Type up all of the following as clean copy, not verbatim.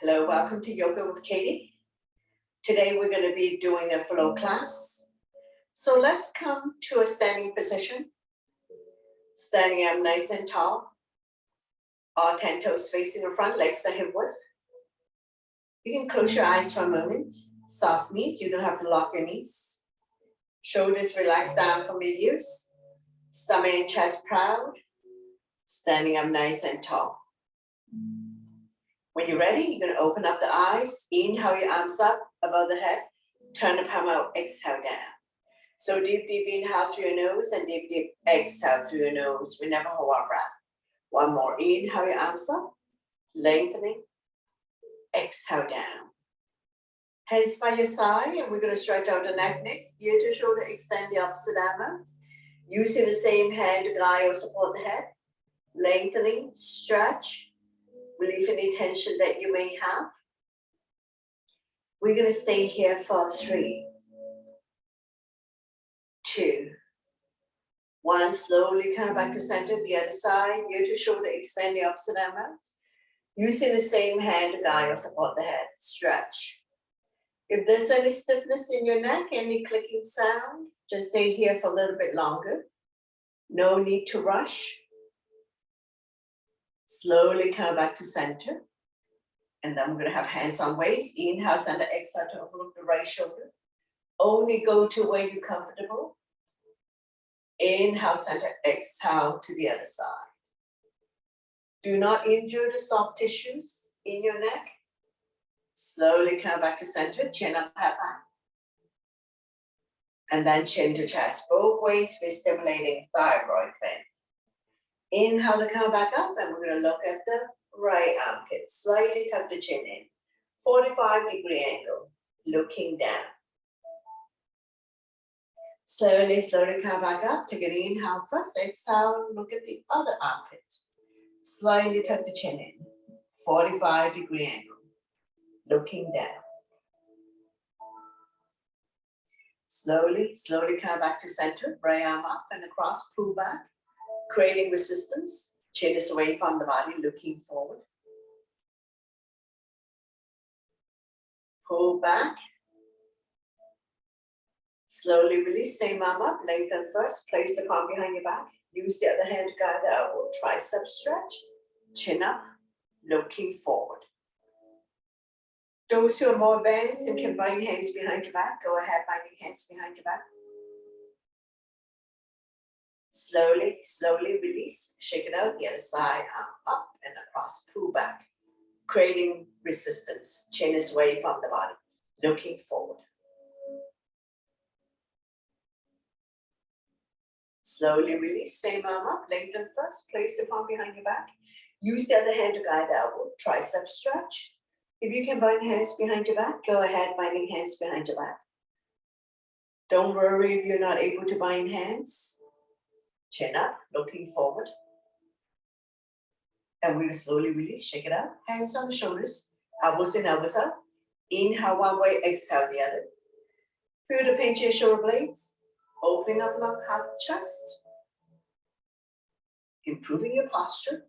Hello, welcome to Yoga with Katie. Today we're going to be doing a flow class. So let's come to a standing position. Standing up nice and tall. All 10 toes facing the front, legs to hip width. You can close your eyes for a moment. Soft knees, you don't have to lock your knees. Shoulders relax down from your ears. Stomach and chest proud. Standing up nice and tall. When you're ready, you're going to open up the eyes. Inhale your arms up above the head. Turn the palm out, exhale down. So deep inhale through your nose and deep exhale through your nose. We never hold our breath. One more. Inhale your arms up. Lengthening. Exhale down. Hands by your side, and we're going to stretch out the neck next. Ear to shoulder, extend the opposite arm out. Using the same hand to guide or support the head. Lengthening, stretch. Relieve any tension that you may have. We're going to stay here for 3, 2, 1. Slowly come back to center. The other side, ear to shoulder, extend the opposite arm out. Using the same hand to guide or support the head. Stretch. If there's any stiffness in your neck, any clicking sound, just stay here for a little bit longer. No need to rush. Slowly come back to center. And then we're going to have hands on waist. Inhale, center, exhale to overlook the right shoulder. Only go to where you're comfortable. Inhale, center, exhale to the other side. Do not injure the soft tissues in your neck. Slowly come back to center, chin up, head back. And then chin to chest. Both ways, we're stimulating thyroid gland. Inhale to come back up, and we're going to look at the right armpit. Slightly tuck the chin in. 45-degree angle, looking down. Slowly come back up. Take an inhale first. Exhale, look at the other armpit. Slightly tuck the chin in. 45-degree angle, looking down. Slowly come back to center. Right arm up and across, pull back. Creating resistance. Chin is away from the body, looking forward. Pull back. Slowly release, same arm up, lengthen first. Place the palm behind your back. Use the other hand to guide the elbow. Tricep stretch. Chin up, looking forward. Those who are more advanced and can bind hands behind your back, go ahead, binding hands behind your back. Slowly release, shake it out, the other side, arm up and across, pull back, creating resistance. Chin is away from the body, looking forward. Slowly release, same arm up, lengthen first, place the palm behind your back. Use the other hand to guide the elbow, tricep stretch. If you can bind hands behind your back, go ahead, binding hands behind your back. Don't worry if you're not able to bind hands. Chin up, looking forward. And we're going to slowly release, shake it out. Hands on the shoulders, elbows in, elbows up. Inhale one way, exhale the other. Feel the pinch in your shoulder blades. Opening up long heart chest. Improving your posture.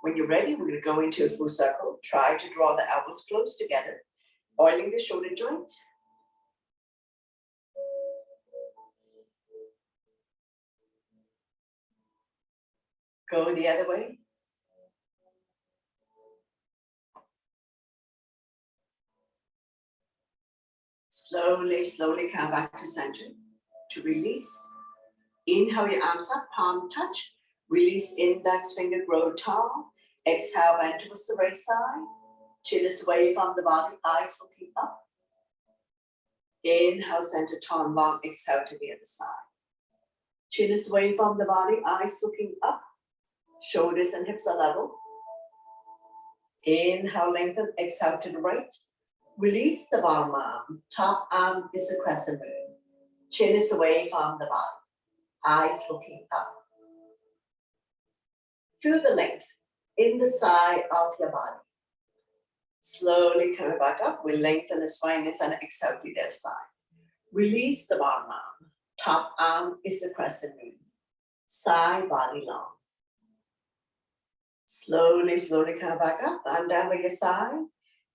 When you're ready, we're going to go into a full circle. Try to draw the elbows close together. Oiling the shoulder joint. Go the other way. Slowly come back to center. To release. Inhale your arms up, palm touch. Release index finger, grow tall. Exhale, bend towards the right side. Chin is away from the body, eyes looking up. Inhale, center, tall, long. Exhale to the other side. Chin is away from the body, eyes looking up. Shoulders and hips are level. Inhale, lengthen, exhale to the right. Release the bottom arm. Top arm is a crescent moon. Chin is away from the body. Eyes looking up. Feel the length in the side of your body. Slowly coming back up. We lengthen the spine and exhale to the other side. Release the bottom arm. Top arm is a crescent moon. Side body long. Slowly, slowly come back up. Arm down by your side.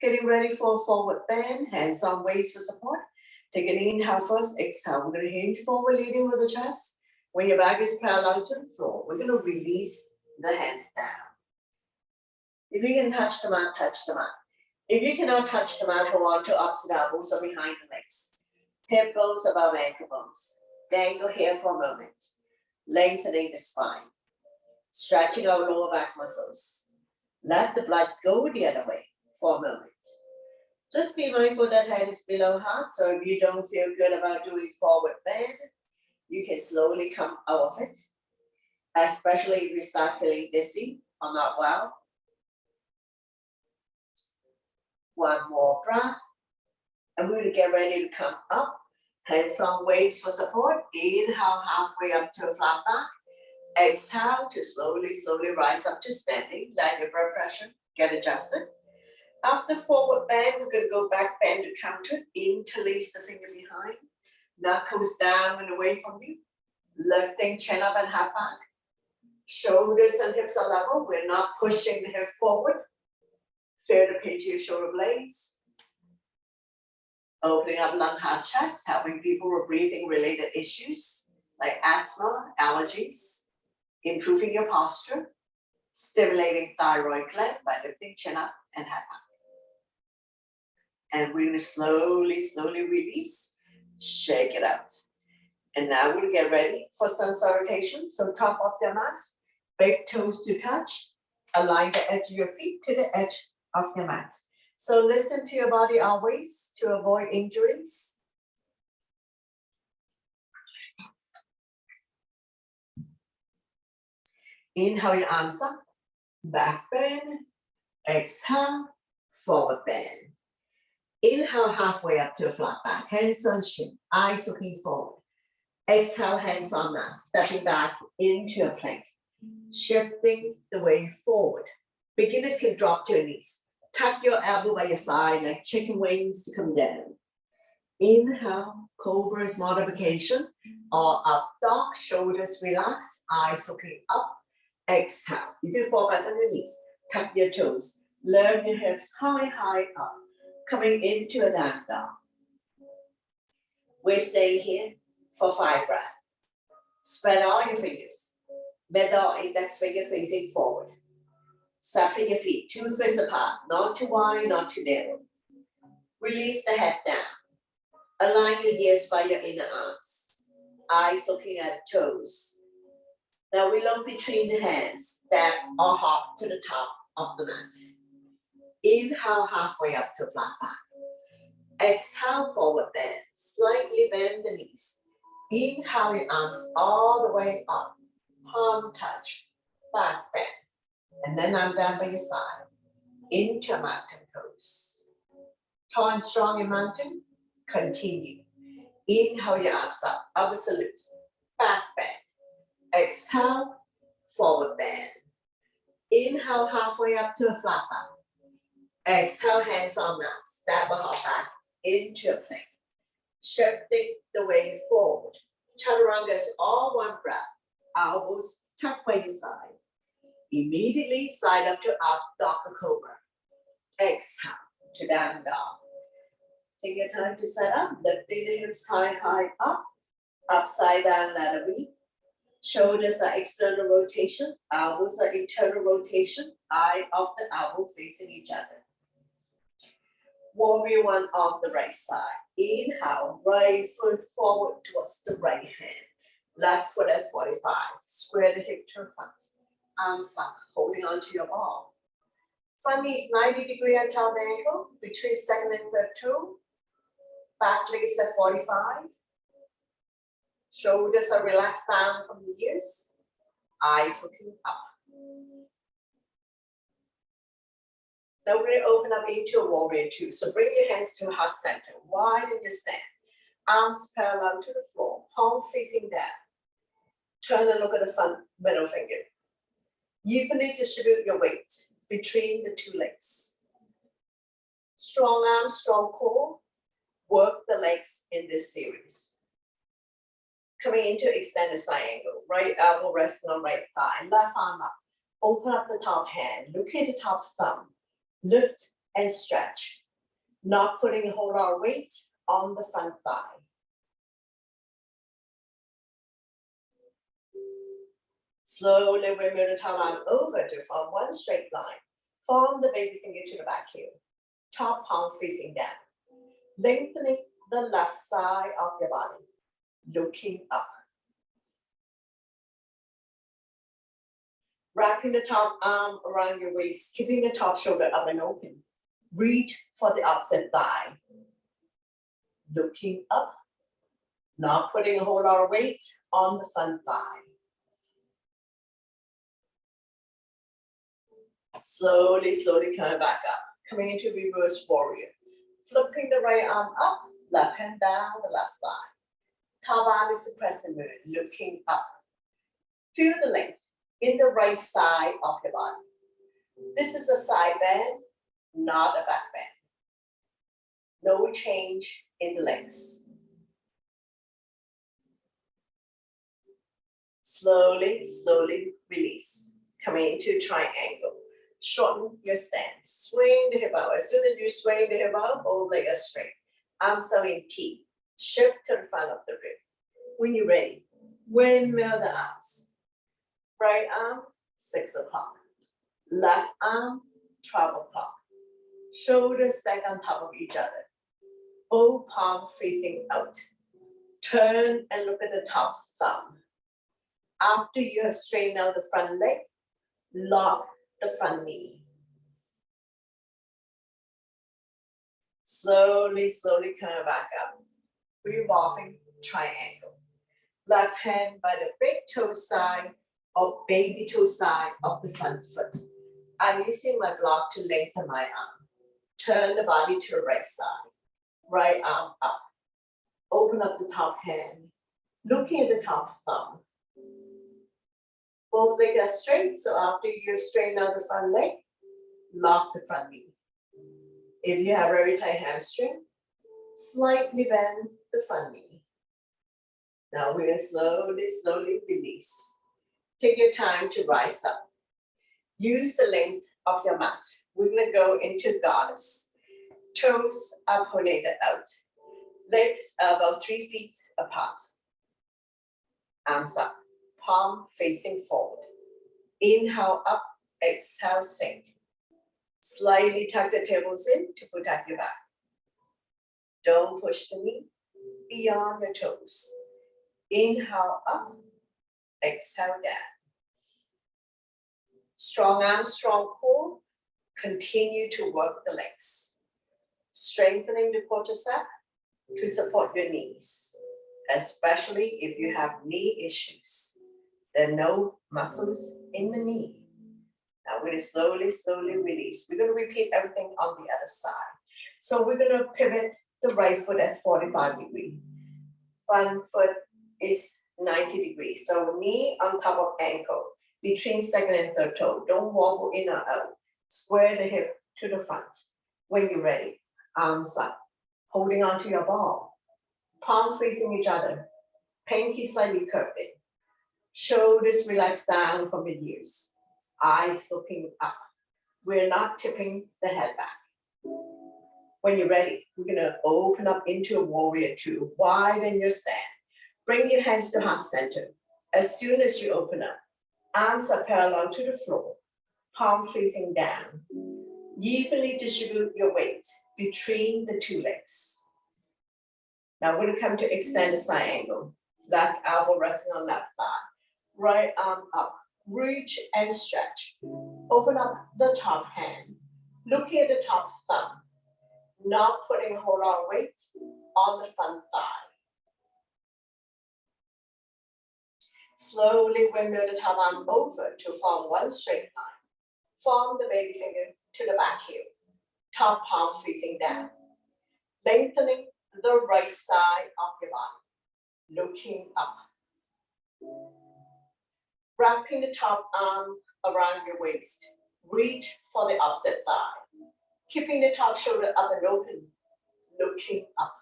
Getting ready for a forward bend. Hands on waist for support. Take an inhale first. Exhale. We're going to hinge forward, leading with the chest. When your back is parallel to the floor, we're going to release the hands down. If you can touch the mat, touch the mat. If you cannot touch the mat, hold on to opposite elbows or behind the legs. Hip bones above ankle bones. Dangle here for a moment. Lengthening the spine. Stretching our lower back muscles. Let the blood go the other way for a moment. Just be mindful that head is below heart, so if you don't feel good about doing forward bend, you can slowly come out of it, especially if you start feeling dizzy or not well. One more breath, and we're going to get ready to come up. Hands on waist for support. Inhale halfway up to a flat back. Exhale to slowly, slowly rise up to standing. Let your blood pressure get adjusted. After forward bend, we're going to go back bend to counter. Interlace the finger behind. Knuckles down and away from you. Lifting chin up and head back. Shoulders and hips are level. We're not pushing the hip forward. Feel the pinch of your shoulder blades. Opening up lung, heart, chest, helping people with breathing related issues like asthma, allergies. Improving your posture. Stimulating thyroid gland by lifting chin up and head back. And we're going to slowly, slowly release. Shake it out. And now we'll get ready for sun salutation. So top of the mat, big toes to touch. Align the edge of your feet to the edge of the mat. So listen to your body always to avoid injuries. Inhale your arms up, back bend. Exhale, forward bend. Inhale halfway up to a flat back, hands on shin, eyes looking forward. Exhale, hands on mat, stepping back into a plank. Shifting the weight forward. Beginners can drop to your knees. Tuck your elbow by your side like chicken wings to come down. Inhale, cobra's modification, or up dog, shoulders relax, eyes looking up. Exhale, you can fall back on your knees, tuck your toes, lower your hips high, high up, coming into a down dog. We're staying here for 5 breaths. Spread all your fingers, middle index finger facing forward. Separate your feet 2 fists apart, not too wide, not too narrow. Release the head down. Align your ears by your inner arms. Eyes looking at toes. Now we look between the hands, step or hop to the top of the mat. Inhale halfway up to flat back. Exhale forward bend, slightly bend the knees. Inhale your arms all the way up, palm touch, back bend. And then I'm down by your side, into mountain pose. Tall and strong in mountain, continue. Inhale your arms up, upward salute, back bend. Exhale, forward bend. Inhale halfway up to a flat back. Exhale, hands on mat, step or hop back into a plank. Shifting the weight forward. Chaturanga is all one breath. Elbows tucked by your side. Immediately slide up to up dog or cobra. Exhale to down dog. Take your time to set up, lifting the hips high, high up. Upside down ladder V. Shoulders are external rotation, elbows are internal rotation, eye of the elbow facing each other. Warrior 1 on the right side. Inhale, right foot forward towards the right hand. Left foot at 45. Square the hip to the front. Arms up, holding onto your ball. Front knee is 90-degree at top angle, between second and third toe. Back leg is at 45. Shoulders are relaxed down from the ears. Eyes looking up. Now we're going to open up into a warrior 2. So bring your hands to heart center. Widen your stand. Arms parallel to the floor. Palm facing down. Turn and look at the front middle finger. Evenly distribute your weight between the 2 legs. Strong arms, strong core. Work the legs in this series. Coming into extended side angle. Right elbow resting on right thigh. Left arm up. Open up the top hand, look at the top thumb, lift and stretch, not putting a whole lot of weight on the front thigh. Slowly we move the top arm over to form one straight line. Form the baby finger to the back heel. Top palm facing down. Lengthening the left side of your body. Looking up. Wrapping the top arm around your waist, keeping the top shoulder up and open. Reach for the opposite thigh. Looking up. Not putting a whole lot of weight on the front thigh. Slowly, slowly coming back up. Coming into reverse warrior. Flipping the right arm up, left hand down the left thigh. Top arm is the crescent moon, looking up. Feel the length in the right side of your body. This is a side bend, not a back bend. No change in the legs. Slowly, slowly release. Coming into triangle. Shorten your stance. Swing the hip out. As soon as you swing the hip out, both legs are straight. Arms are in T. Shift to the front of the rib. When you're ready, windmill the arms. Right arm, 6 o'clock. Left arm, 12 o'clock. Shoulders stack on top of each other. Both palms facing out. Turn and look at the top thumb. After you have straightened out the front leg, lock the front knee. Slowly, slowly coming back up. Revolving triangle. Left hand by the big toe side or baby toe side of the front foot. I'm using my block to lengthen my arm. Turn the body to the right side. Right arm up. Open up the top hand. Looking at the top thumb. Both legs are straight, so after you straighten out the front leg, lock the front knee. If you have very tight hamstring, slightly bend the front knee. Now we're going to slowly, slowly release. Take your time to rise up. Use the length of your mat. We're going to go into goddess. Toes are pointed out. Legs are about 3 feet apart. Arms up. Palm facing forward. Inhale up, exhale sink. Slightly tuck the tables in to protect your back. Don't push the knee beyond your toes. Inhale up, exhale down. Strong arms, strong core. Continue to work the legs. Strengthening the quadricep to support your knees, especially if you have knee issues. There are no muscles in the knee. Now we're going to slowly, slowly release. We're going to repeat everything on the other side. So we're going to pivot the right foot at 45 degrees. Front foot is 90 degrees. So knee on top of ankle, between second and third toe. Don't wobble in or out. Square the hip to the front. When you're ready, arms up, holding onto your ball. Palm facing each other. Pinky slightly curved in. Shoulders relax down from the ears. Eyes looking up. We're not tipping the head back. When you're ready, we're going to open up into a warrior two. Widen your stand. Bring your hands to heart center. As soon as you open up, arms are parallel to the floor. Palm facing down. Evenly distribute your weight between the two legs. Now we're going to come to extend the side angle. Left elbow resting on left thigh. Right arm up. Reach and stretch. Open up the top hand. Looking at the top thumb. Not putting a whole lot of weight on the front thigh. Slowly windmill the top arm over to form one straight line. Form the baby finger to the back heel. Top palm facing down. Lengthening the right side of your body. Looking up. Wrapping the top arm around your waist. Reach for the opposite thigh. Keeping the top shoulder up and open. Looking up.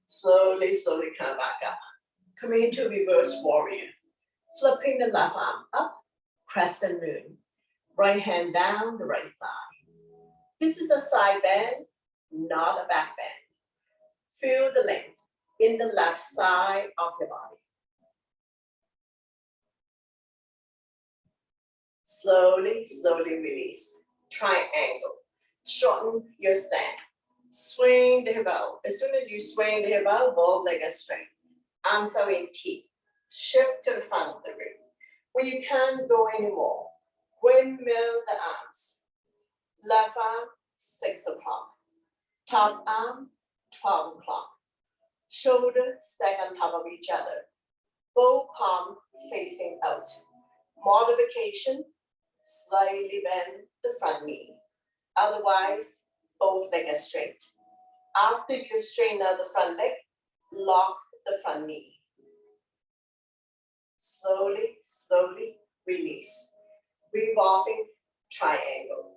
Slowly, slowly come back up. Coming into reverse warrior. Flipping the left arm up, crescent moon. Right hand down the right thigh. This is a side bend, not a back bend. Feel the length in the left side of your body. Slowly, slowly release. Triangle. Shorten your stand. Swing the hip out. As soon as you swing the hip out, both legs are straight. Arms are in T. Shift to the front of the room. When you can't go anymore, windmill the arms. Left arm, 6 o'clock. Top arm, 12 o'clock. Shoulder stack on top of each other. Both palm facing out. Modification, slightly bend the front knee. Otherwise, both legs are straight. After you straighten out the front leg, lock the front knee. Slowly, slowly release. Revolving triangle.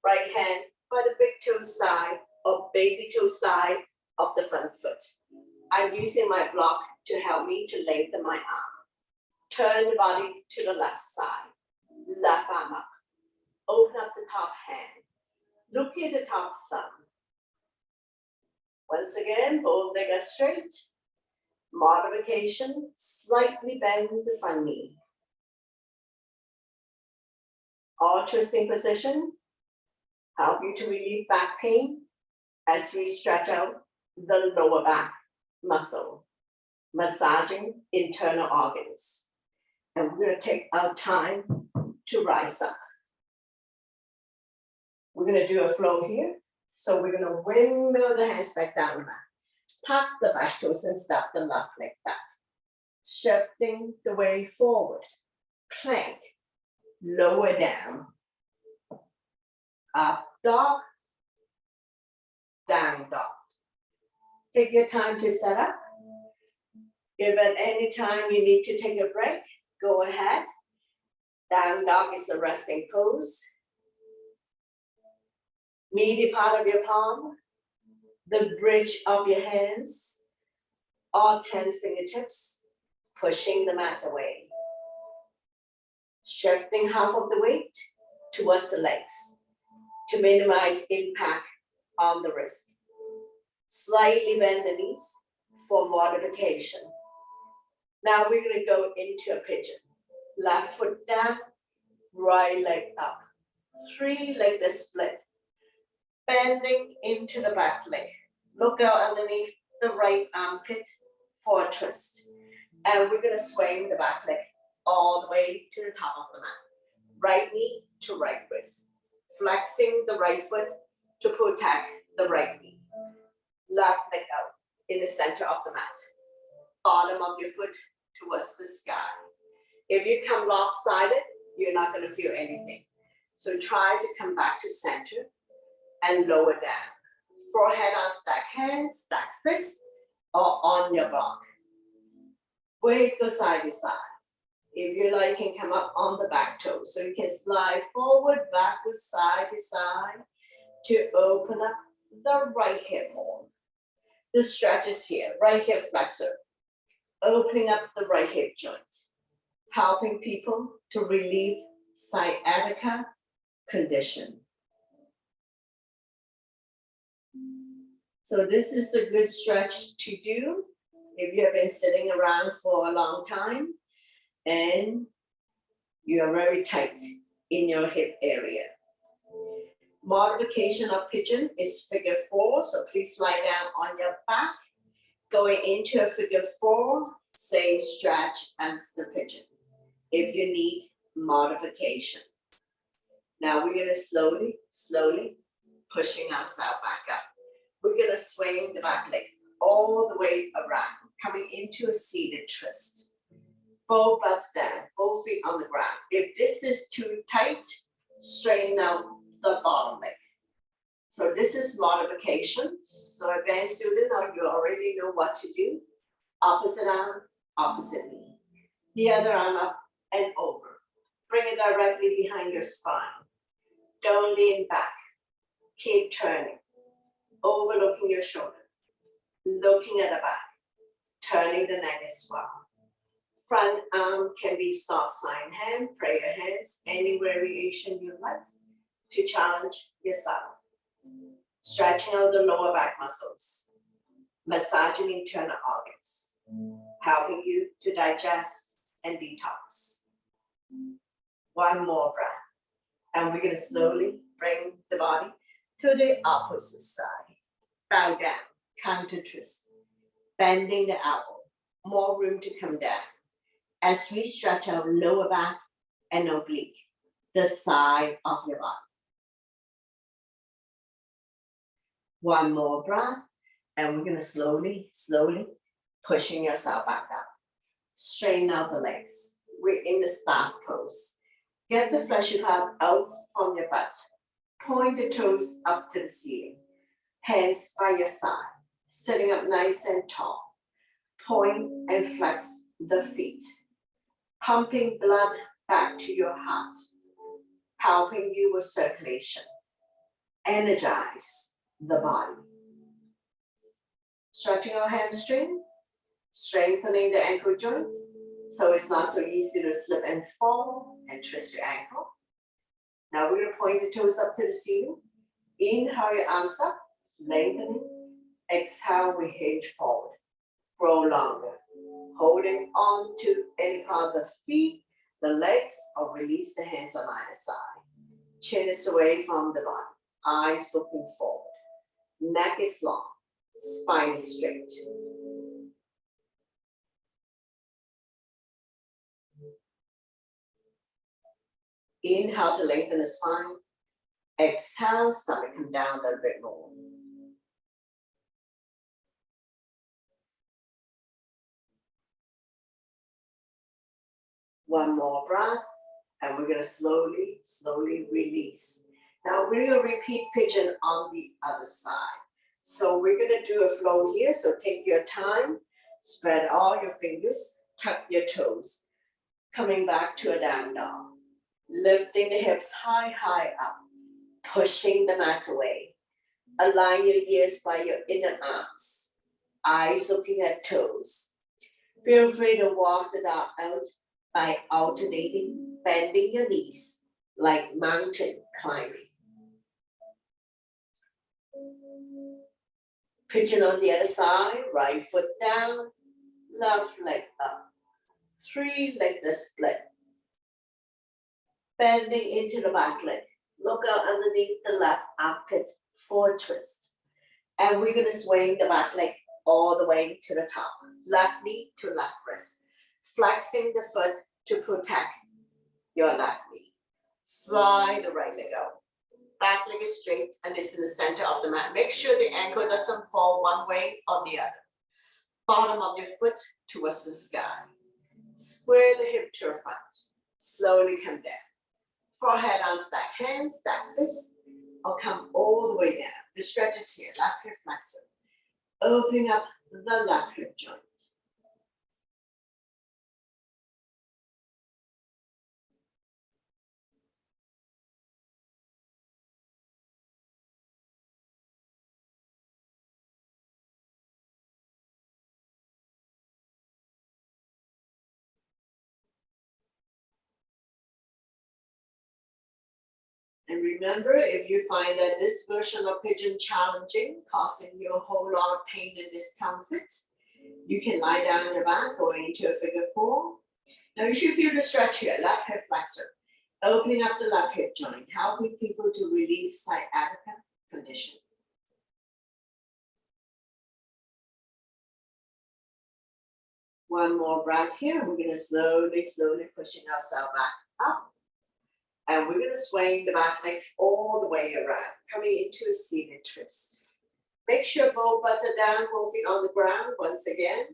Right hand by the big toe side or baby toe side of the front foot. I'm using my block to help me to lengthen my arm. Turn the body to the left side. Left arm up. Open up the top hand. Look at the top thumb. Once again, both legs are straight. Modification, slightly bend the front knee. All twisting position, help you to relieve back pain as we stretch out the lower back muscle, massaging internal organs. And we're going to take our time to rise up. We're going to do a flow here. So we're going to windmill the hands back down the mat. Tuck the back toes and step the left leg back. Shifting the weight forward. Plank. Lower down. Up dog. Down dog. Take your time to set up. If at any time you need to take a break, go ahead. Down dog is a resting pose. Meaty part of your palm, the bridge of your hands, all 10 fingertips, pushing the mat away. Shifting half of the weight towards the legs to minimize impact on the wrist. Slightly bend the knees for modification. Now we're going to go into a pigeon. Left foot down, right leg up. 3-legged split. Bending into the back leg. Look out underneath the right armpit for a twist. And we're going to swing the back leg all the way to the top of the mat. Right knee to right wrist. Flexing the right foot to protect the right knee. Left leg out in the center of the mat. Bottom of your foot towards the sky. If you come lopsided, you're not going to feel anything. So try to come back to center and lower down. Forehead on stack hands, stack fists, or on your block. Wiggle side to side. If you like, you can come up on the back toes. So you can slide forward, backwards, side to side to open up the right hip more. The stretch is here, right hip flexor. Opening up the right hip joint. Helping people to relieve sciatica condition. So this is a good stretch to do if you have been sitting around for a long time and you are very tight in your hip area. Modification of pigeon is figure 4, so please lie down on your back. Going into a figure 4, same stretch as the pigeon if you need modification. Now we're going to slowly pushing ourselves back up. We're going to swing the back leg all the way around, coming into a seated twist. Both butts down, both feet on the ground. If this is too tight, straighten out the bottom leg. So this is modification. So advanced student, now you already know what to do. Opposite arm, opposite knee. The other arm up and over. Bring it directly behind your spine. Don't lean back. Keep turning. Overlooking your shoulder. Looking at the back. turning the neck as well. Front arm can be stop sign hand, prayer hands, any variation you like to challenge yourself. Stretching out the lower back muscles, massaging internal organs, helping you to digest and detox. One more breath. And we're going to slowly bring the body to the opposite side. Bow down, counter twist, bending the elbow, more room to come down. As we stretch our lower back and oblique, the side of your body. One more breath, and we're going to slowly pushing yourself back up. Straighten out the legs. We're in the start pose. Get the fleshy part out from your butt. Point the toes up to the ceiling. Hands by your side. Sitting up nice and tall. Point and flex the feet. Pumping blood back to your heart. Helping you with circulation. Energize the body. Stretching our hamstring. Strengthening the ankle joint. So it's not so easy to slip and fall and twist your ankle. Now we're going to point the toes up to the ceiling. Inhale your arms up, lengthening. Exhale, we hinge forward. Grow longer. Holding on to any part of the feet, the legs, or release the hands on either side. Chin is away from the body. Eyes looking forward. Neck is long. Spine is straight. Inhale to lengthen the spine. Exhale, stomach come down a little bit more. One more breath, and we're going to slowly release. Now we're going to repeat pigeon on the other side. So we're going to do a flow here. So take your time, spread all your fingers, tuck your toes. Coming back to a down dog. Lifting the hips high up. Pushing the mat away. Align your ears by your inner arms. Eyes looking at toes. Feel free to walk the dog out by alternating, bending your knees like mountain climbing. Pigeon on the other side, right foot down, left leg up. 3 leg the split. Bending into the back leg. Look out underneath the left armpit, forward twist. And we're going to swing the back leg all the way to the top. Left knee to left wrist. Flexing the foot to protect your left knee. Slide the right leg out. Back leg is straight and it's in the center of the mat. Make sure the ankle doesn't fall one way or the other. Bottom of your foot towards the sky. Square the hip to the front. Slowly come down. Forehead on stack hands, stack fists, or come all the way down. The stretch is here, left hip flexor. Opening up the left hip joint. And remember, if you find that this version of pigeon challenging, causing you a whole lot of pain and discomfort, you can lie down on the back, going into a figure 4. Now you should feel the stretch here, left hip flexor, opening up the left hip joint, helping people to relieve sciatica condition. One more breath here. We're going to slowly pushing ourselves back up. And we're going to swing the back leg all the way around, coming into a seated twist. Make sure both butts are down, both feet on the ground. Once again,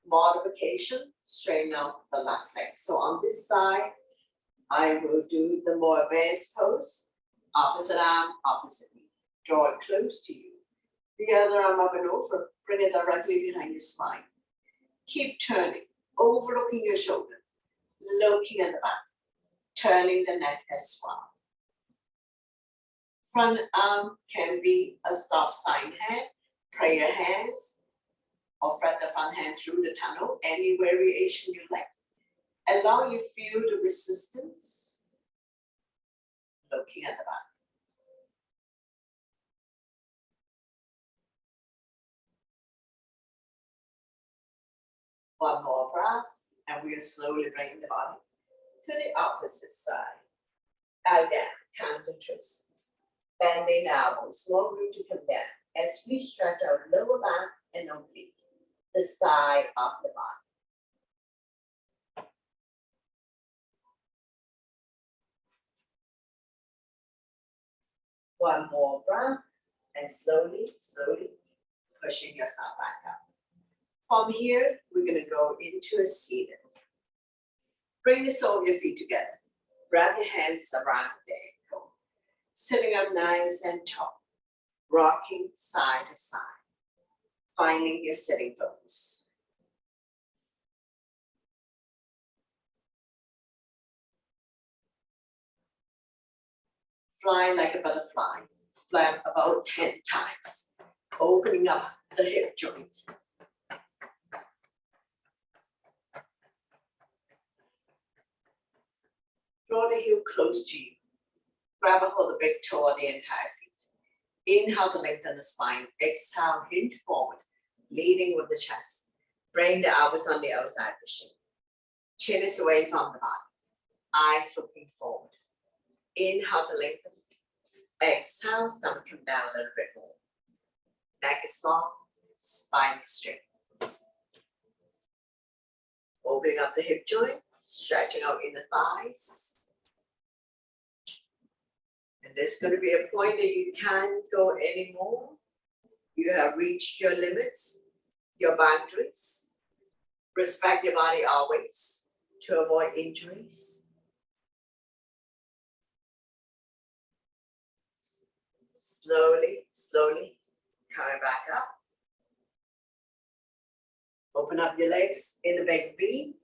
modification, straighten out the left leg. So on this side, I will do the more advanced pose. Opposite arm, opposite knee. Draw it close to you. The other arm up and over, bring it directly behind your spine. Keep turning, overlooking your shoulder, looking at the back. Turning the neck as well. Front arm can be a stop sign hand, prayer hands, or thread the front hand through the tunnel, any variation you like. Allow you feel the resistance, looking at the back. One more breath, and we'll slowly bring the body to the opposite side. Again, counter twist. Bending elbows, more room to come down as we stretch our lower back and oblique, the side of the body. One more breath, and slowly, slowly pushing yourself back up. From here, we're going to go into a seated. Bring the sole of your feet together. Wrap your hands around the ankle. Sitting up nice and tall. Rocking side to side. Finding your sitting pose. Fly like a butterfly. Flap about 10 times. Opening up the hip joint. Draw the heel close to you. Grab a hold of the big toe of the entire feet. Inhale to lengthen the spine. Exhale, hinge forward, leading with the chest. Bring the elbows on the outside of the shin. Chin is away from the body. Eyes looking forward. Inhale to lengthen. Exhale, stomach come down a little bit more. Neck is long, spine is straight. Opening up the hip joint, stretching out in the thighs. And there's going to be a point that you can't go anymore. You have reached your limits, your boundaries. Respect your body always to avoid injuries. Slowly, slowly coming back up. Open up your legs in a big V.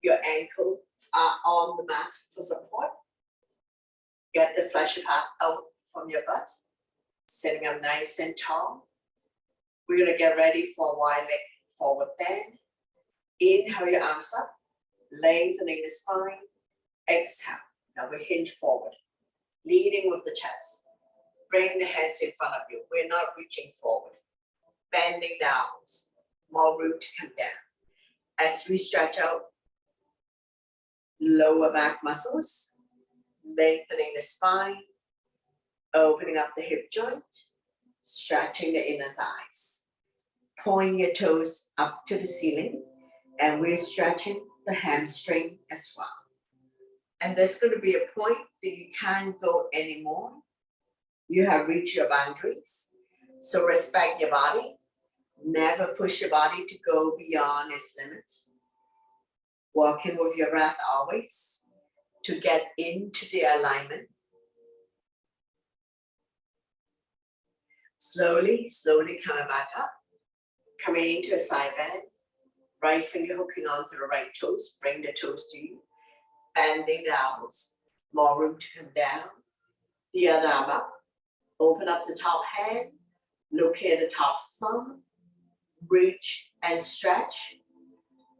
Your ankle are on the mat for support. Get the fleshy part out from your butt. Sitting up nice and tall. We're going to get ready for a wide leg forward bend. Inhale your arms up, lengthening the spine. Exhale. Now we hinge forward, leading with the chest. Bring the hands in front of you. We're not reaching forward. Bending down. More room to come down. As we stretch out, lower back muscles. Lengthening the spine. Opening up the hip joint. Stretching the inner thighs. Point your toes up to the ceiling. And we're stretching the hamstring as well. And there's going to be a point that you can't go anymore. You have reached your boundaries. So respect your body. Never push your body to go beyond its limits. Working with your breath always to get into the alignment. Slowly, slowly coming back up. Coming into a side bend. Right finger hooking onto the right toes. Bring the toes to you. Bending down. More room to come down. The other arm up. Open up the top hand. Look at the top thumb. Reach and stretch.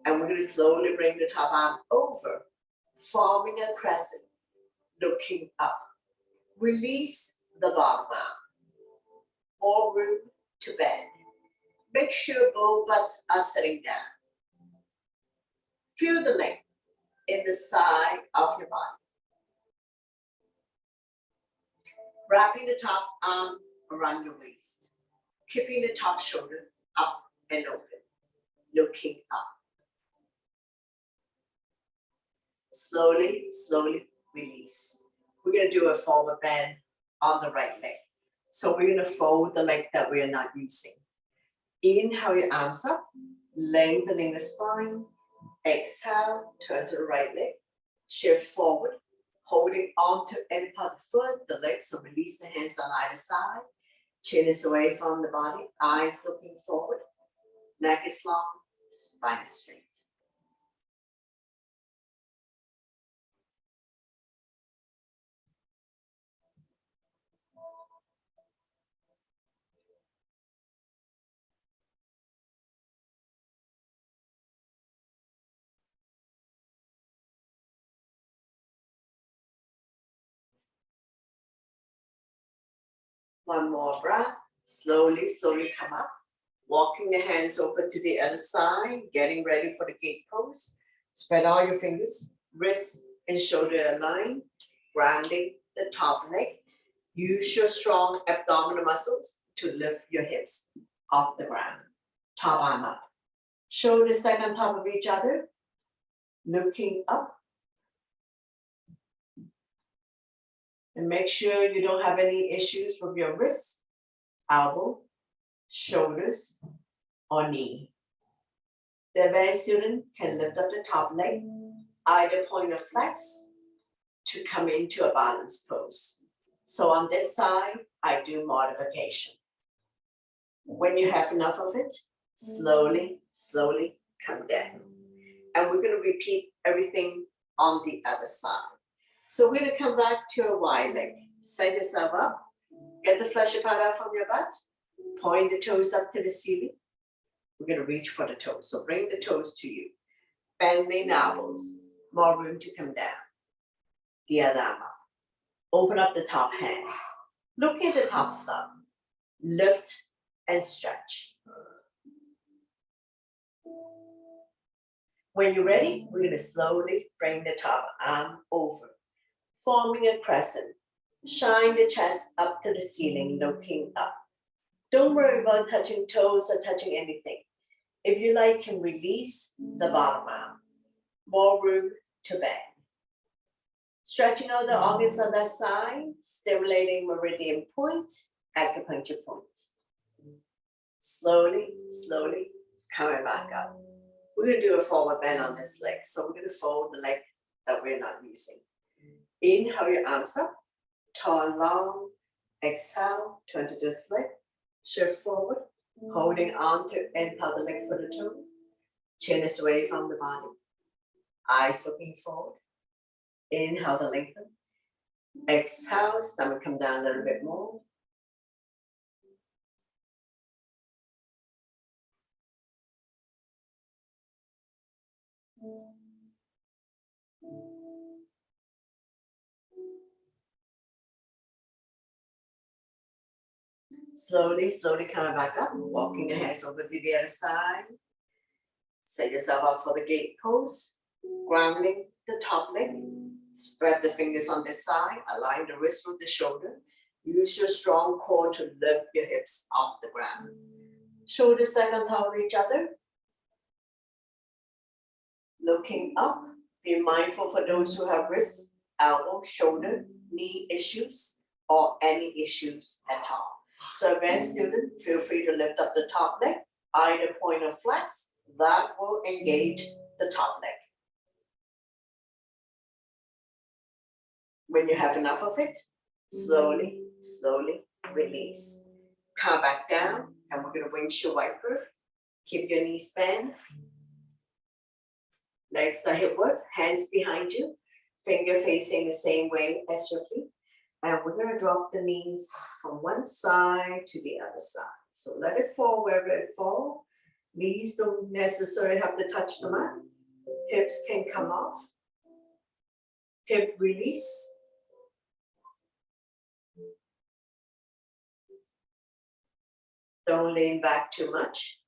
And we're going to slowly bring the top arm over. Forming a crescent. Looking up. Release the bottom arm. More room to bend. Make sure both butts are sitting down. Feel the length in the side of your body. Wrapping the top arm around your waist. Keeping the top shoulder up and open. Looking up. Slowly, slowly release. We're going to do a forward bend on the right leg. So we're going to fold the leg that we are not using. Inhale your arms up, lengthening the spine. Exhale, turn to the right leg. Shift forward, holding on to any part of the foot, the legs, so release the hands on either side. Chin is away from the body, eyes looking forward. Neck is long, spine is straight. One more breath. Slowly, slowly come up. Walking the hands over to the other side, getting ready for the gate pose. Spread all your fingers, wrist and shoulder aligned, grounding the top leg. Use your strong abdominal muscles to lift your hips off the ground. Top arm up. Shoulders stacked on top of each other, looking up. And make sure you don't have any issues with your wrists, elbow, shoulders, or knee. The advanced student can lift up the top leg, either point of flex to come into a balanced pose. So on this side, I do modification. When you have enough of it, slowly, slowly come down. And we're going to repeat everything on the other side. So we're going to come back to a wide leg. Set yourself up. Get the flesh apart out from your butt. Point the toes up to the ceiling. We're going to reach for the toes. So bring the toes to you. Bend the elbows. More room to come down. The other arm up. Open up the top hand. Look at the top thumb. Lift and stretch. When you're ready, we're going to slowly bring the top arm over, forming a crescent. Shine the chest up to the ceiling, looking up. Don't worry about touching toes or touching anything. If you like, you can release the bottom arm. More room to bend. Stretching out the organs on that side, stimulating meridian point, acupuncture point. Slowly, slowly coming back up. We're going to do a forward bend on this leg. So we're going to fold the leg that we're not using. Inhale your arms up, tall and long. Exhale, turn to this leg. Shift forward, holding on to inhale the leg for the toe. Chin is away from the body. Eyes looking forward. Inhale the lengthen. Exhale, stomach come down a little bit more. Slowly, slowly coming back up, walking the hands over to the other side. Set yourself up for the gate pose, grounding the top leg. Spread the fingers on this side, align the wrist with the shoulder. Use your strong core to lift your hips off the ground. Shoulders stacked on top of each other. Looking up, be mindful for those who have wrist, elbow, shoulder, knee issues, or any issues at all. So advanced student, feel free to lift up the top leg, either point or flex, that will engage the top leg. When you have enough of it, slowly, slowly release. Come back down, and we're going to windshield wiper. Keep your knees bent. Legs are hip width, hands behind you, finger facing the same way as your feet. And we're going to drop the knees from one side to the other side. So let it fall wherever it falls. Knees don't necessarily have to touch the mat. Hips can come off. Hip release. Don't lean back too much.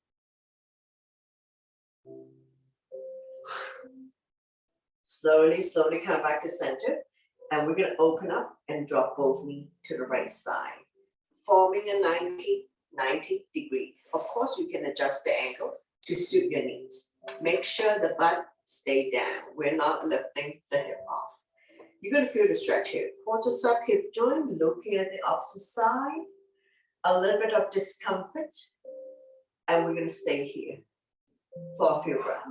Slowly, slowly come back to center. And we're going to open up and drop both knees to the right side, forming a 90 degree. Of course, you can adjust the angle to suit your needs. Make sure the butt stay down. We're not lifting the hip off. You're going to feel the stretch here. Quadricep hip joint, looking at the opposite side. A little bit of discomfort. And we're going to stay here for a few breaths.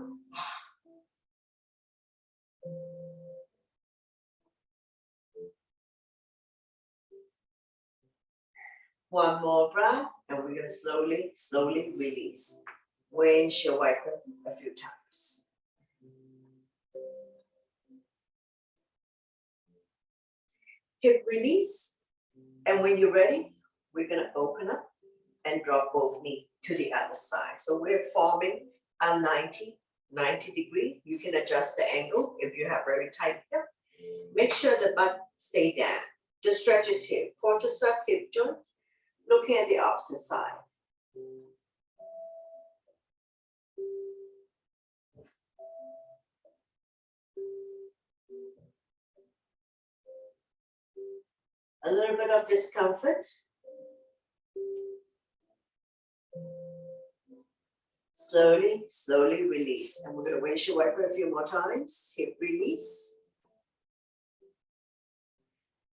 One more breath, and we're going to slowly, slowly release. Windshield wiper a few times. Hip release, and when you're ready, we're going to open up and drop both knees to the other side. So we're forming a 90 degree. You can adjust the angle if you have very tight hip. Make sure the butt stay down. The stretch is here. Quadricep hip joint. Looking at the opposite side. A little bit of discomfort. Slowly, slowly release. And we're going to windshield wiper a few more times. Hip release.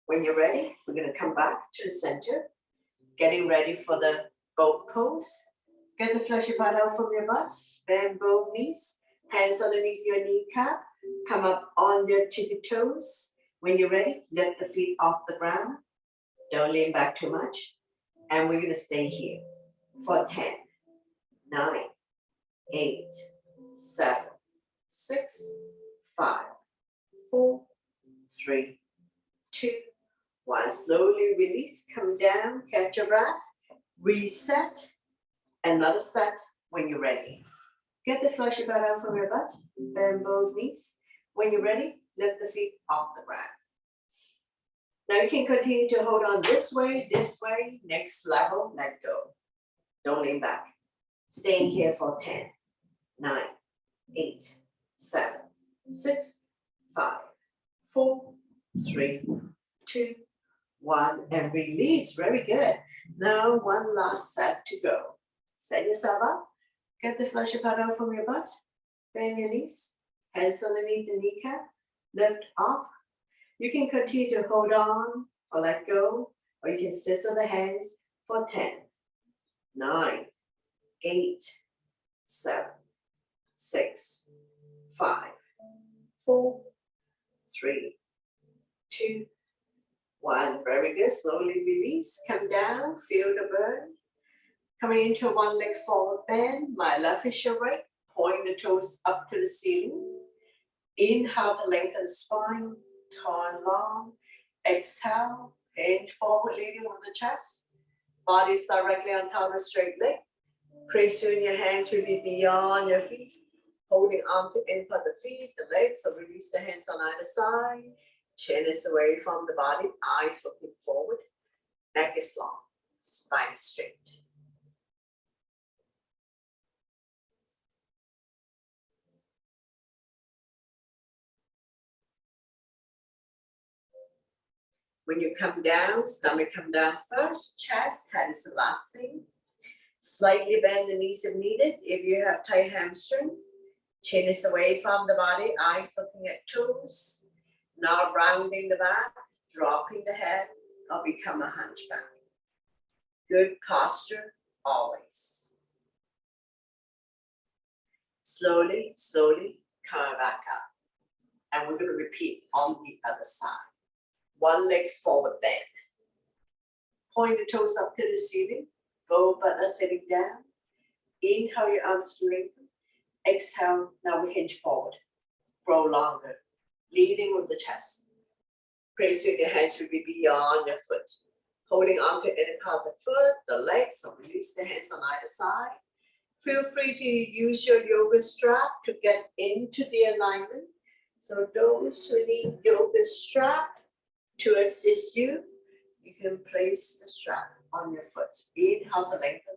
When you're ready, we're going to come back to the center. Getting ready for the boat pose. Get the fleshy part out from your butt. Bend both knees. Hands underneath your kneecap. Come up on your tippy toes. When you're ready, lift the feet off the ground. Don't lean back too much. And we're going to stay here for 10, 9, 8, 7, 6, 5, 4, 3, 2, 1. Slowly release, come down, catch your breath, reset, another set when you're ready. Get the fleshy part out from your butt, bend both knees. When you're ready, lift the feet off the ground. Now you can continue to hold on this way, next level, let go. Don't lean back. Staying here for 10, 9, 8, 7, 6, 5, 4, 3, 2, 1, and release. Very good. Now one last set to go. Set yourself up. Get the fleshy part out from your butt. Bend your knees. Hands underneath the kneecap. Lift off. You can continue to hold on or let go, or you can scissor the hands for 10, 9, 8, 7, 6, 5, 4, 3, 2, 1. Very good. Slowly release. Come down. Feel the burn. Coming into a one leg forward bend. My left is your right. Point the toes up to the ceiling. Inhale to lengthen the spine. Turn long. Exhale. Hinge forward, leading with the chest. Body is directly on top of a straight leg. Pressing your hands will be beyond your feet. Holding on to input the feet, the legs. So release the hands on either side. Chin is away from the body. Eyes looking forward. Neck is long. Spine is straight. When you come down, stomach come down first, chest, head is the last thing. Slightly bend the knees if needed. If you have tight hamstring, chin is away from the body, eyes looking at toes. Now rounding the back, dropping the head, or become a hunchback. Good posture, always. Slowly, slowly, come back up. And we're going to repeat on the other side. One leg forward bend. Point the toes up to the ceiling. Both buttocks sitting down. Inhale your arms to lengthen. Exhale, now we hinge forward. Grow longer. Leading with the chest. Pressing your hands will be beyond your foot. Holding on to any part of the foot, the legs, so release the hands on either side. Feel free to use your yoga strap to get into the alignment. So those who need yoga strap to assist you, you can place the strap on your foot. Inhale to lengthen.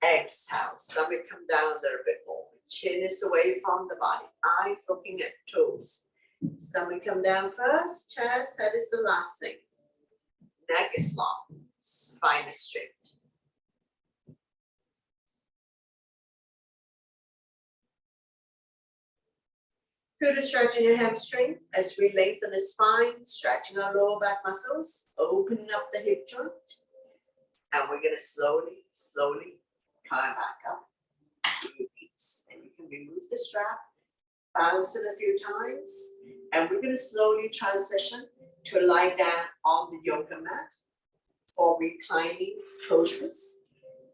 Exhale, stomach come down a little bit more. Chin is away from the body. Eyes looking at toes. Stomach come down first. Chest, head is the last thing. Neck is long. Spine is straight. Feel the stretch in your hamstring as we lengthen the spine, stretching our lower back muscles, opening up the hip joint. And we're going to slowly, slowly come back up. Release. And you can remove the strap, bounce it a few times. And we're going to slowly transition to lie down on the yoga mat for reclining poses.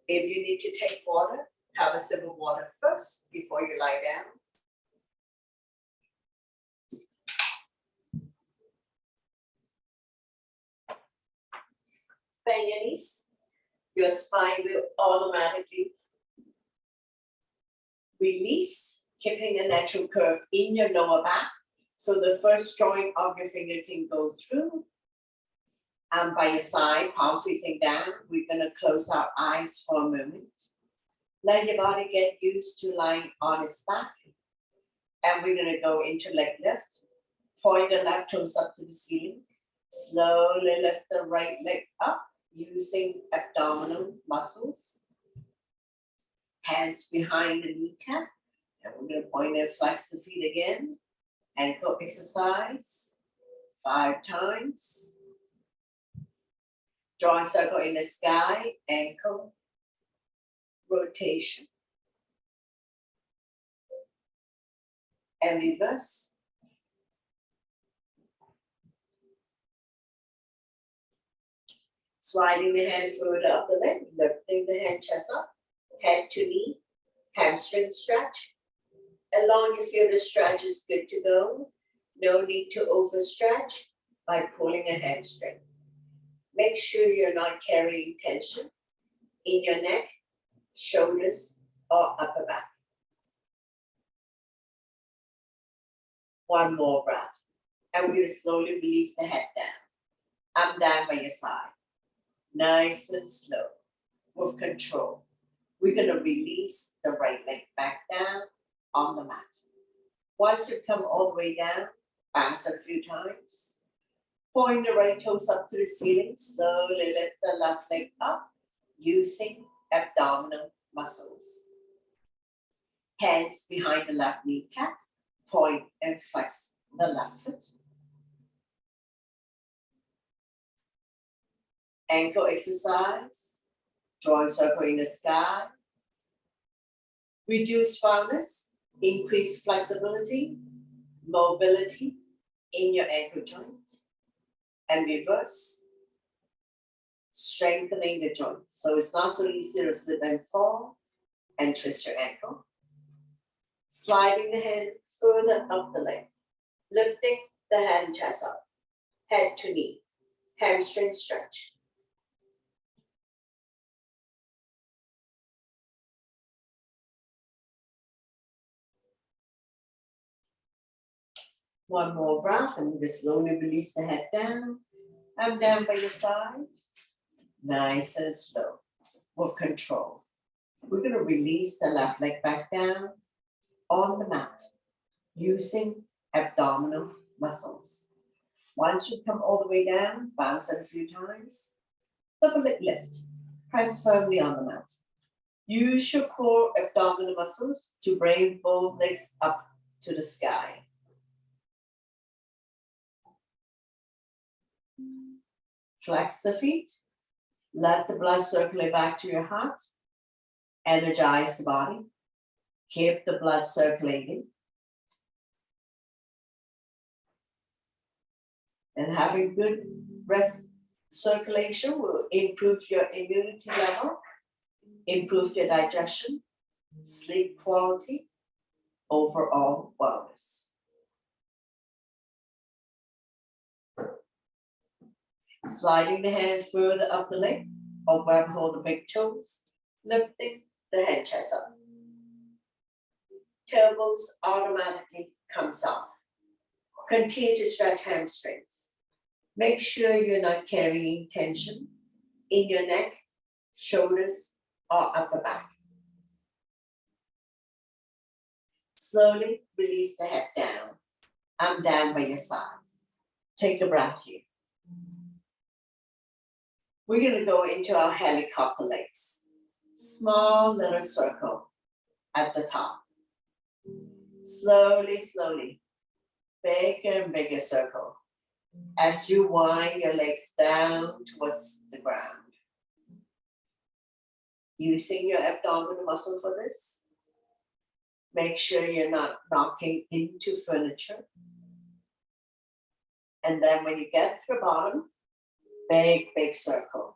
If you need to take water, have a sip of water first before you lie down. Bend your knees. Your spine will automatically release, keeping a natural curve in your lower back. So the first joint of your finger can go through. And by your side, palm facing down, we're gonna close our eyes for a moment. Let your body get used to lying on its back. And we're gonna go into leg lift. Point the left toes up to the ceiling. Slowly lift the right leg up using abdominal muscles. Hands behind the kneecap. And we're gonna point and flex the feet again. Ankle exercise 5 times. Drawing circle in the sky, ankle rotation. And reverse. Sliding the hand further up the leg, lifting the hand chest up, head to knee, hamstring stretch. As long as you feel the stretch is good to go, no need to overstretch by pulling a hamstring. Make sure you're not carrying tension in your neck, shoulders, or upper back. One more breath. And we're going to slowly release the head down. I'm down by your side. Nice and slow, with control. We're going to release the right leg back down on the mat. Once you come all the way down, bounce a few times. Point the right toes up to the ceiling. Slowly lift the left leg up using abdominal muscles. Hands behind the left kneecap. Point and flex the left foot. Ankle exercise. Drawing circle in the sky. Reduce firmness. Increase flexibility. Mobility in your ankle joints. And reverse, strengthening the joints. So it's not so easy to slip and fall and twist your ankle. Sliding the hand further up the leg, lifting the hand chest up, head to knee, hamstring stretch. One more breath, and just slowly release the head down. I'm down by your side. Nice and slow, with control. We're going to release the left leg back down on the mat using abdominal muscles. Once you come all the way down, bounce it a few times. Double leg lift. Press firmly on the mat. Use your core abdominal muscles to bring both legs up to the sky. Flex the feet. Let the blood circulate back to your heart. Energize the body. Keep the blood circulating. And having good breast circulation will improve your immunity level, improve your digestion, sleep quality, overall wellness. Sliding the hand further up the leg, or grab hold of the big toes, lifting the head chest up. Tailbones automatically comes off. Continue to stretch hamstrings. Make sure you're not carrying tension in your neck, shoulders, or upper back. Slowly release the head down. I'm down by your side. Take a breath here. We're going to go into our helicopter legs. Small little circle at the top. Slowly, slowly, bigger and bigger circle as you wind your legs down towards the ground. Using your abdominal muscle for this. Make sure you're not knocking into furniture. And then when you get to the bottom, big, big circle.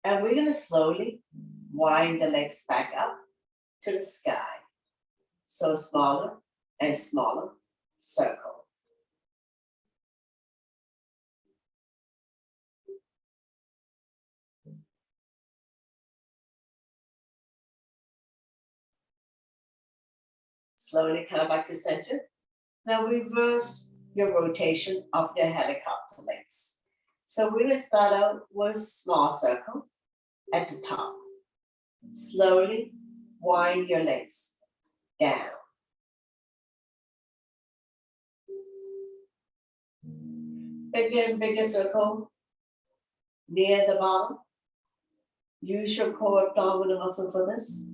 And we're going to slowly wind the legs back up to the sky. So smaller and smaller circle. Slowly come back to center. Now reverse your rotation of your helicopter legs. So we're going to start out with small circle at the top. Slowly wind your legs down. Bigger and bigger circle near the bottom. Use your core abdominal muscle for this.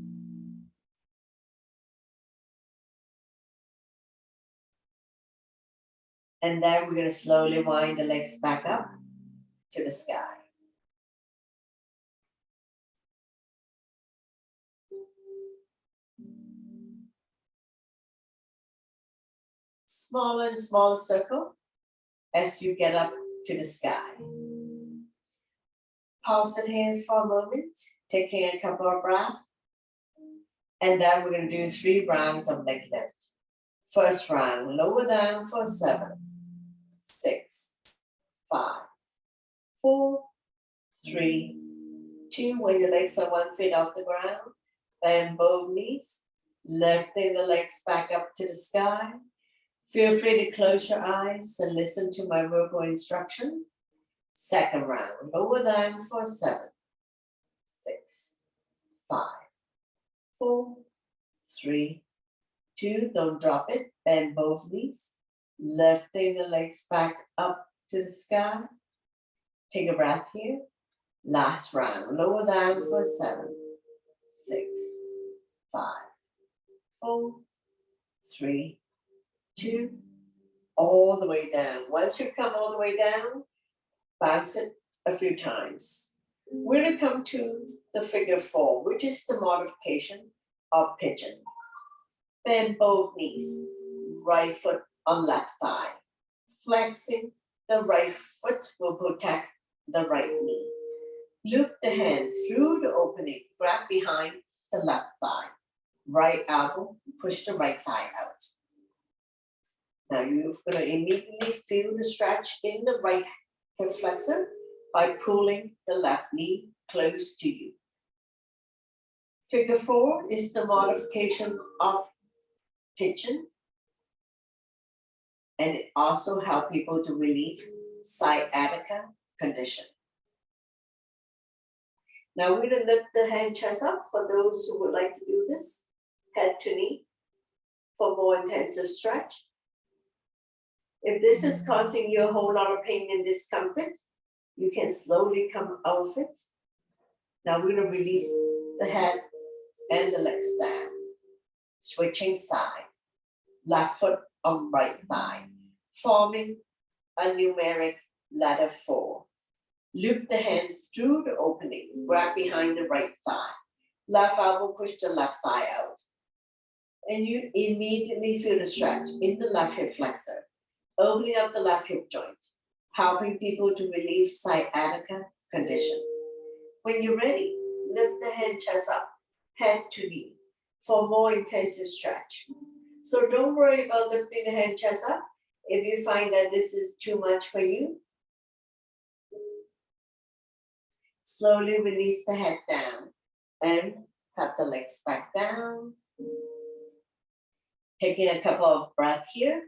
And then we're going to slowly wind the legs back up to the sky. Smaller and smaller circle as you get up to the sky. Pause it here for a moment, taking a couple of breaths. And then we're going to do 3 rounds of leg lift. First round, lower down for 7, 6, 5, 4, 3, 2. When your legs are 1 foot off the ground, bend both knees, lifting the legs back up to the sky. Feel free to close your eyes and listen to my verbal instruction. Second round, lower down for 7, 6, 5, 4, 3, 2. Don't drop it. Bend both knees, lifting the legs back up to the sky. Take a breath here. Last round, lower down for 7, 6, 5, 4, 3, 2, all the way down. Once you come all the way down, bounce it a few times. We're going to come to the figure 4, which is the modification of pigeon. Bend both knees, right foot on left thigh. Flexing the right foot will protect the right knee. Loop the hand through the opening, grab behind the left thigh. Right elbow, push the right thigh out. Now you're going to immediately feel the stretch in the right hip flexor by pulling the left knee close to you. Figure 4 is the modification of pigeon, and it also helps people to relieve sciatica condition. Now we're going to lift the hand chest up for those who would like to do this, head to knee for more intensive stretch. If this is causing you a whole lot of pain and discomfort, you can slowly come out of it. Now we're going to release the head and the legs down. Switching side, left foot on right thigh, forming a numeric ladder 4. Loop the hand through the opening, grab behind the right thigh. Left elbow, push the left thigh out. And you immediately feel the stretch in the left hip flexor, opening up the left hip joint, helping people to relieve sciatica condition. When you're ready, lift the hand chest up, head to knee for more intensive stretch. So don't worry about lifting the hand chest up. If you find that this is too much for you, slowly release the head down and cut the legs back down. Taking a couple of breaths here.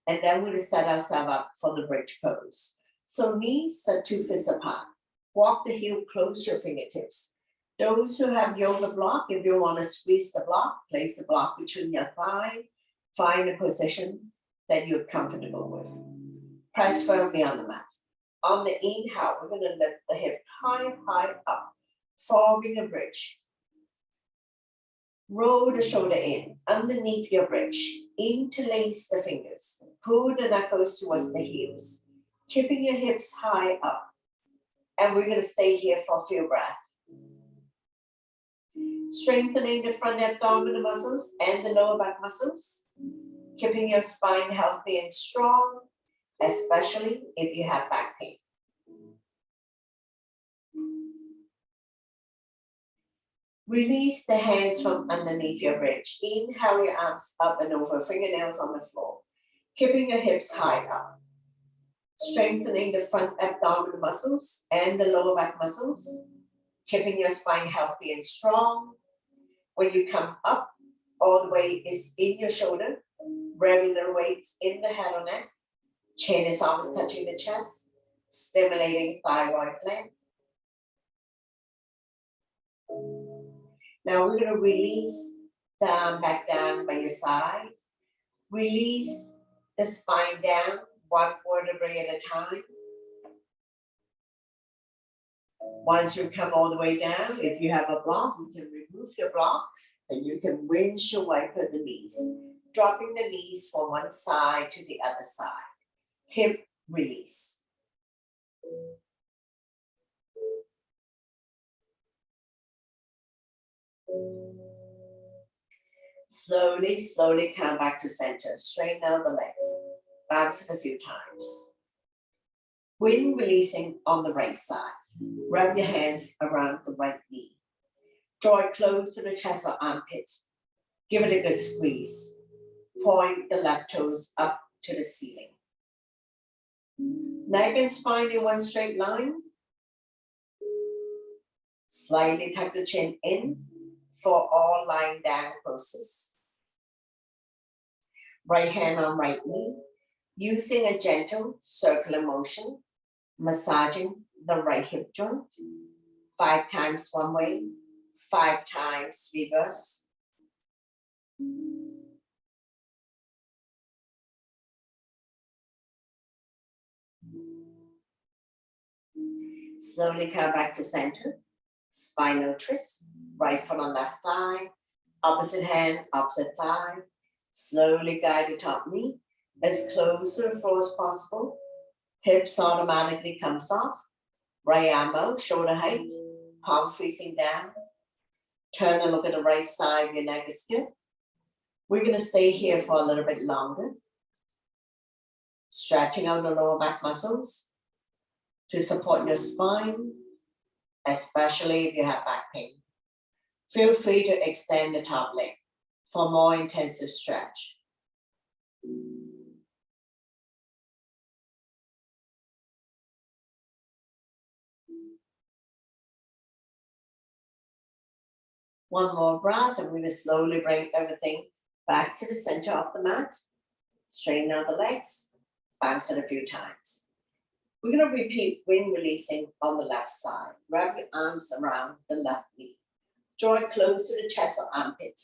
And then we're going to set ourselves up for the bridge pose. So knees are 2 fists apart. Walk the heel close to your fingertips. Those who have yoga block, if you want to squeeze the block, place the block between your thigh. Find a position that you're comfortable with. Press firmly on the mat. On the inhale, we're going to lift the hip high, high up, forming a bridge. Roll the shoulder in, underneath your bridge. Interlace the fingers. Pull the knuckles towards the heels. Keeping your hips high up. And we're going to stay here for a few breaths. Strengthening the front abdominal muscles and the lower back muscles. Keeping your spine healthy and strong, especially if you have back pain. Release the hands from underneath your bridge. Inhale your arms up and over, fingernails on the floor. Keeping your hips high up. Strengthening the front abdominal muscles and the lower back muscles. Keeping your spine healthy and strong. When you come up, all the weight is in your shoulder, regular weights in the head or neck. Chin is almost touching the chest, stimulating thyroid gland. Now we're going to release the arm back down by your side. Release the spine down, one vertebrae at a time. Once you come all the way down, if you have a block, you can remove your block and you can windshield wiper the knees, dropping the knees from one side to the other side. Hip release. Slowly, slowly come back to center. Straighten out the legs. Bounce it a few times. When releasing on the right side, rub your hands around the right knee. Draw it close to the chest or armpits. Give it a good squeeze. Point the left toes up to the ceiling. Neck and spine in one straight line. Slightly tuck the chin in for all lying down poses. Right hand on right knee, using a gentle circular motion, massaging the right hip joint. 5 times one way, 5 times reverse. Slowly come back to center. Spinal twist, right foot on left thigh, opposite hand, opposite thigh. Slowly guide the top knee as close to the floor as possible. Hips automatically comes off. Right arm out, shoulder height, palm facing down. Turn and look at the right side, your neck is good. We're gonna stay here for a little bit longer. Stretching out the lower back muscles to support your spine, especially if you have back pain. Feel free to extend the top leg for more intensive stretch. One more breath, and we're going to slowly bring everything back to the center of the mat. Straighten out the legs, bounce it a few times. We're going to repeat when releasing on the left side. Wrap your arms around the left knee. Draw it close to the chest or armpit.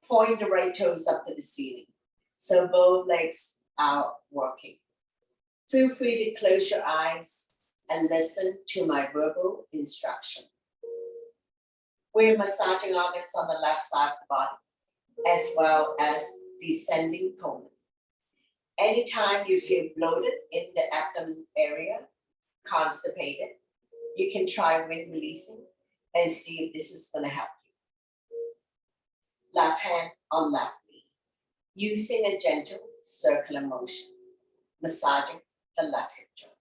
Point the right toes up to the ceiling. So both legs are working. Feel free to close your eyes and listen to my verbal instruction. We're massaging organs on the left side of the body, as well as descending colon. Anytime you feel bloated in the abdomen area, constipated, you can try wind releasing and see if this is going to help you. Left hand on left knee, using a gentle circular motion, massaging the left hip joint.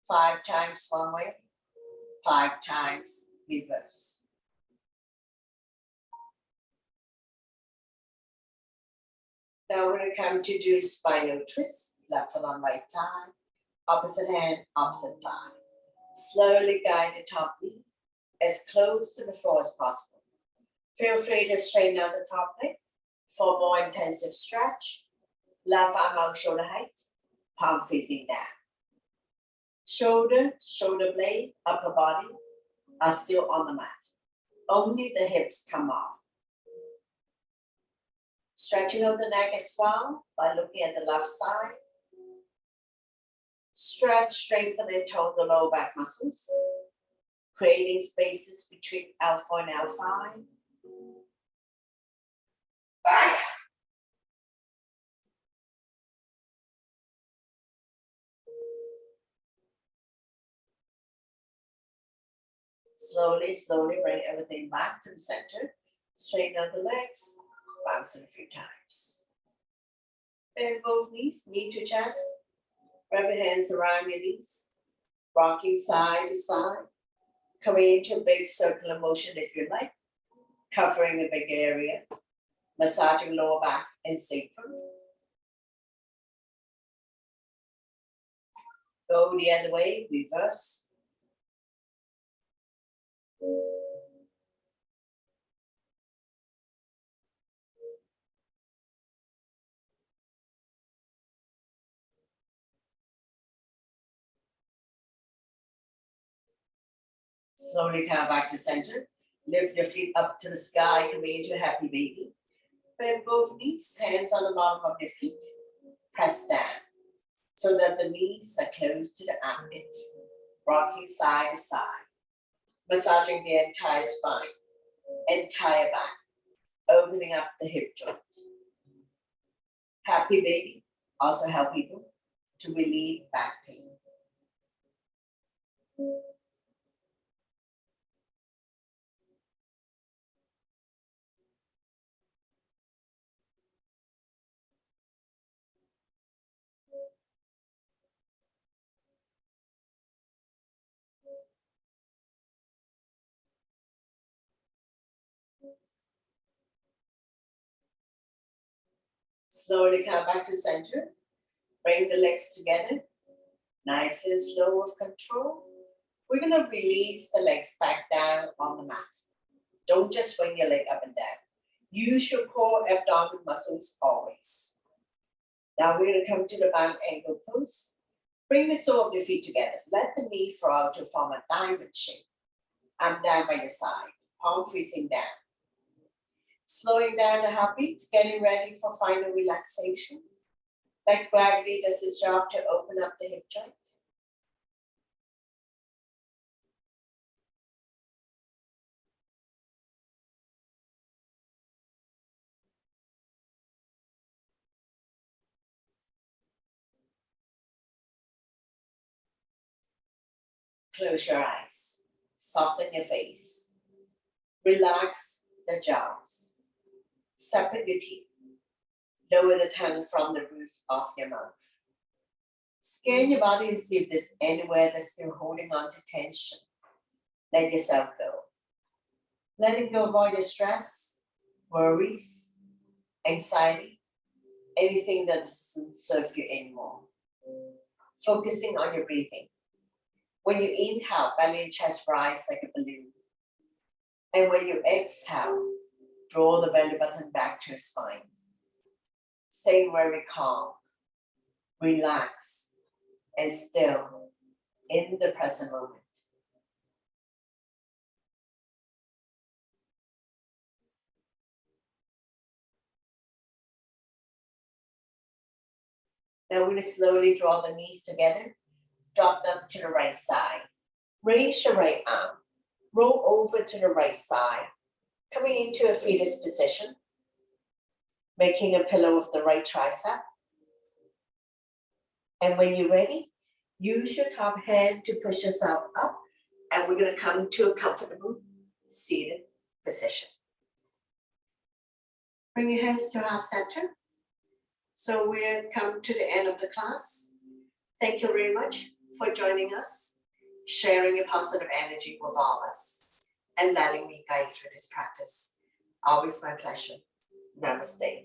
5 times one way, 5 times reverse. Now we're going to come to do spinal twist, left foot on right thigh, opposite hand, opposite thigh. Slowly guide the top knee as close to the floor as possible. Feel free to straighten out the top leg for more intensive stretch. Left arm out, shoulder height, palm facing down. Shoulder, shoulder blade, upper body are still on the mat. Only the hips come off. Stretching out the neck as well by looking at the left side. Stretch, strengthen and tone the lower back muscles, creating spaces between L4 and L5. Slowly, slowly bring everything back to the center. Straighten out the legs, bounce it a few times. Bend both knees, knee to chest. Wrap your hands around your knees. Rocking side to side. Coming into a big circular motion if you like. Covering a big area. Massaging lower back and sacrum. Go the other way, reverse. Slowly come back to center. Lift your feet up to the sky, coming into a happy baby. Bend both knees, hands on the bottom of your feet. Press down so that the knees are close to the armpit. Rocking side to side. Massaging the entire spine, entire back. Opening up the hip joint. Happy baby also help people to relieve back pain. Slowly come back to center. Bring the legs together. Nice and slow with control. We're going to release the legs back down on the mat. Don't just swing your leg up and down. Use your core abdominal muscles always. Now we're going to come to the bound ankle pose. Bring the sole of your feet together. Let the knee fall to form a diamond shape. Arm down by your side. Palm facing down. Slowing down the heartbeat, getting ready for final relaxation. Let gravity does its job to open up the hip joint. Close your eyes. Soften your face. Relax the jaws. Separate your teeth. Lower the tongue from the roof of your mouth. Scan your body and see if there's anywhere that's still holding on to tension. Let yourself go. Letting go of all your stress, worries, anxiety, anything that doesn't serve you anymore. Focusing on your breathing. When you inhale, belly and chest rise like a balloon. And when you exhale, draw the belly button back to your spine. Stay very calm, relax, and still in the present moment. Now we're going to slowly draw the knees together, drop them to the right side. Raise your right arm, roll over to the right side, coming into a fetus position, making a pillow with the right tricep. And when you're ready, use your top hand to push yourself up, and we're going to come to a comfortable seated position. Bring your hands to our center. So we'll come to the end of the class. Thank you very much for joining us, sharing your positive energy with all of us, and letting me guide through this practice. Always my pleasure. Namaste.